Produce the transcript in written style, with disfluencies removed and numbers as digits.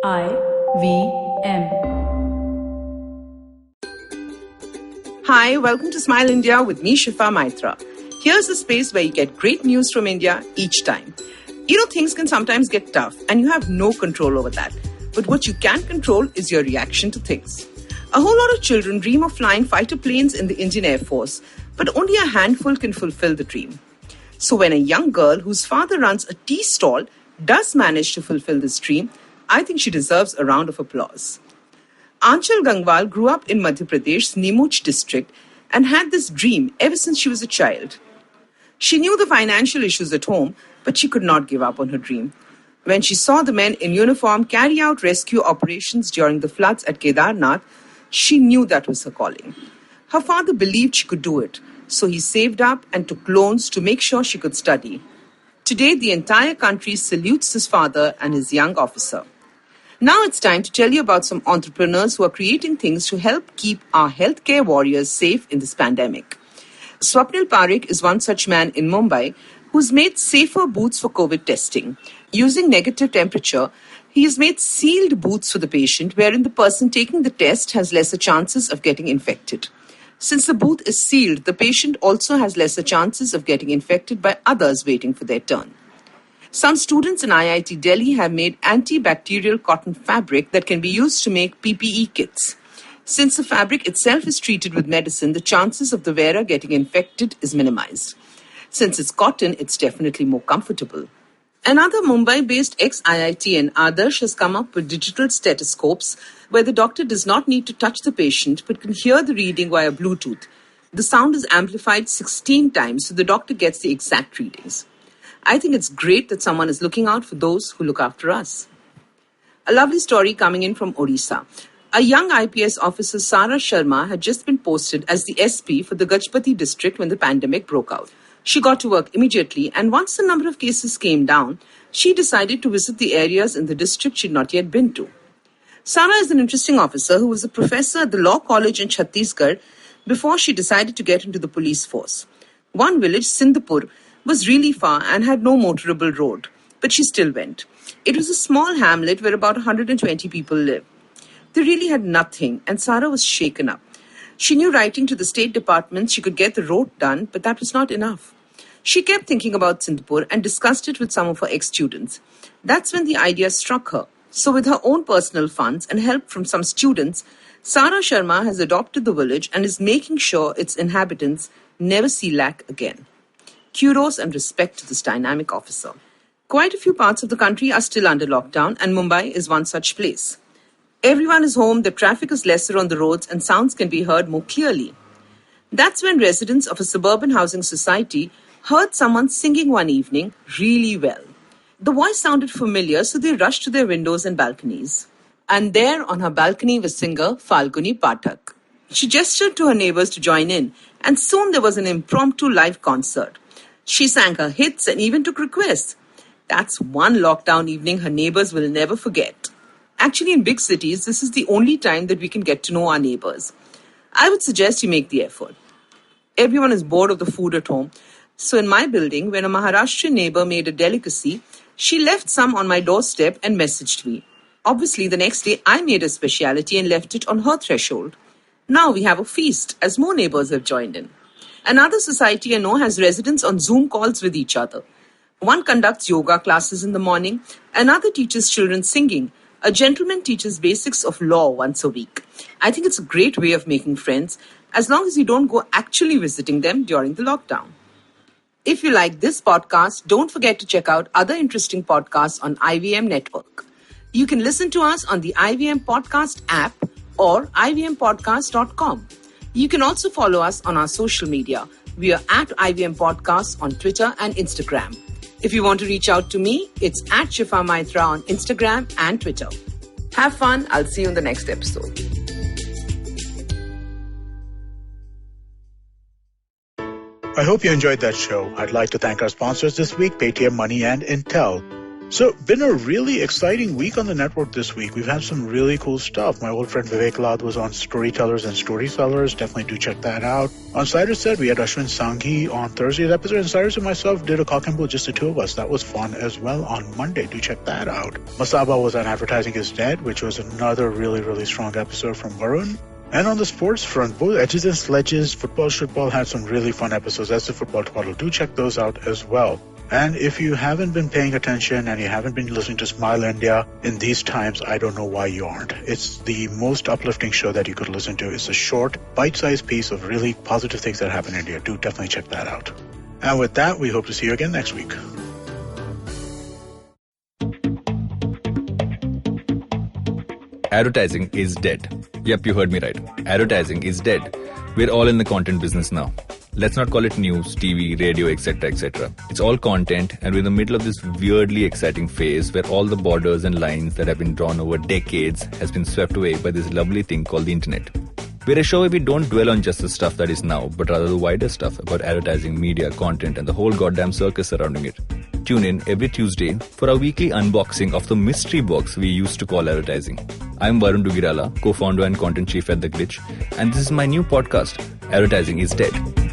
IVM. Hi, welcome to Smile India with me, Shifa. Here's a space where you get great news from India each time. You know, things can sometimes get tough and you have no control over that. But what you can control is your reaction to things. A whole lot of children dream of flying fighter planes in the Indian Air Force, but only a handful can fulfill the dream. So when a young girl whose father runs a tea stall does manage to fulfill this dream, I think she deserves a round of applause. Aanchal Gangwal grew up in Madhya Pradesh's Neemuch district and had this dream ever since she was a child. She knew the financial issues at home, but she could not give up on her dream. When she saw the men in uniform carry out rescue operations during the floods at Kedarnath, she knew that was her calling. Her father believed she could do it, so he saved up and took loans to make sure she could study. Today, the entire country salutes his father and his young officer. Now it's time to tell you about some entrepreneurs who are creating things to help keep our healthcare warriors safe in this pandemic. Swapnil Parekh is one such man in Mumbai who's made safer booths for COVID testing. Using negative temperature, he has made sealed booths for the patient wherein the person taking the test has lesser chances of getting infected. Since the booth is sealed, the patient also has lesser chances of getting infected by others waiting for their turn. Some students in IIT Delhi have made antibacterial cotton fabric that can be used to make PPE kits. Since the fabric itself is treated with medicine, the chances of the wearer getting infected is minimized. Since it's cotton, it's definitely more comfortable. Another Mumbai-based ex-IITian, Adarsh, has come up with digital stethoscopes where the doctor does not need to touch the patient but can hear the reading via Bluetooth. The sound is amplified 16 times so the doctor gets the exact readings. I think it's great that someone is looking out for those who look after us. A lovely story coming in from Odisha. A young IPS officer, Sara Sharma, had just been posted as the SP for the Gajpati district when the pandemic broke out. She got to work immediately, and once the number of cases came down, she decided to visit the areas in the district she'd not yet been to. Sara is an interesting officer who was a professor at the law college in Chhattisgarh before she decided to get into the police force. One village, Sindhpur, was really far and had no motorable road, but she still went. It was a small hamlet where about 120 people lived. They really had nothing, and Sara was shaken up. She knew writing to the state department she could get the road done, but that was not enough. She kept thinking about Sindhpur and discussed it with some of her ex-students. That's when the idea struck her. So with her own personal funds and help from some students, Sara Sharma has adopted the village and is making sure its inhabitants never see lack again. Kudos and respect to this dynamic officer. Quite a few parts of the country are still under lockdown, and Mumbai is one such place. Everyone is home, the traffic is lesser on the roads, and sounds can be heard more clearly. That's when residents of a suburban housing society heard someone singing one evening really well. The voice sounded familiar, so they rushed to their windows and balconies. And there on her balcony was singer Falguni Pathak. She gestured to her neighbours to join in, and soon there was an impromptu live concert. She sang her hits and even took requests. That's one lockdown evening her neighbours will never forget. Actually, in big cities, this is the only time that we can get to know our neighbours. I would suggest you make the effort. Everyone is bored of the food at home. So in my building, when a Maharashtrian neighbour made a delicacy, she left some on my doorstep and messaged me. Obviously, the next day, I made a speciality and left it on her threshold. Now we have a feast, as more neighbours have joined in. Another society I know has residents on Zoom calls with each other. One conducts yoga classes in the morning, another teaches children singing, a gentleman teaches basics of law once a week. I think it's a great way of making friends, as long as you don't go actually visiting them during the lockdown. If you like this podcast, don't forget to check out other interesting podcasts on IVM Network. You can listen to us on the IVM Podcast app or ivmpodcast.com. You can also follow us on our social media. We are at IVM Podcasts on Twitter and Instagram. If you want to reach out to me, it's at Shifa on Instagram and Twitter. Have fun. I'll see you in the next episode. I hope you enjoyed that show. I'd like to thank our sponsors this week, Paytm Money and Intel. So, been a really exciting week on the network this week. We've had some really cool stuff. My old friend Vivek Lad was on Storytellers and Storysellers. Definitely do check that out. On Cyrus Said, we had Ashwin Sanghi on Thursday's episode, and Cyrus and myself did a cock and bull, just the two of us. That was fun as well on Monday. Do check that out. Masaba was on Advertising is Dead, which was another really, really strong episode from Varun. And on the sports front, both Edges and Sledges, Football Shitball had some really fun episodes. That's the Football Twaddle. Do check those out as well. And if you haven't been paying attention and you haven't been listening to Smile India in these times, I don't know why you aren't. It's the most uplifting show that you could listen to. It's a short, bite-sized piece of really positive things that happen in India. Do definitely check that out. And with that, we hope to see you again next week. Advertising is dead. Yep, you heard me right. Advertising is dead. We're all in the content business now. Let's not call it news, TV, radio, etc., etc. It's all content, and we're in the middle of this weirdly exciting phase where all the borders and lines that have been drawn over decades has been swept away by this lovely thing called the internet. We're a show where we don't dwell on just the stuff that is now, but rather the wider stuff about advertising, media, content, and the whole goddamn circus surrounding it. Tune in every Tuesday for our weekly unboxing of the mystery box we used to call advertising. I'm Varun Dugirala, co-founder and content chief at The Glitch, and this is my new podcast, Advertising is Dead.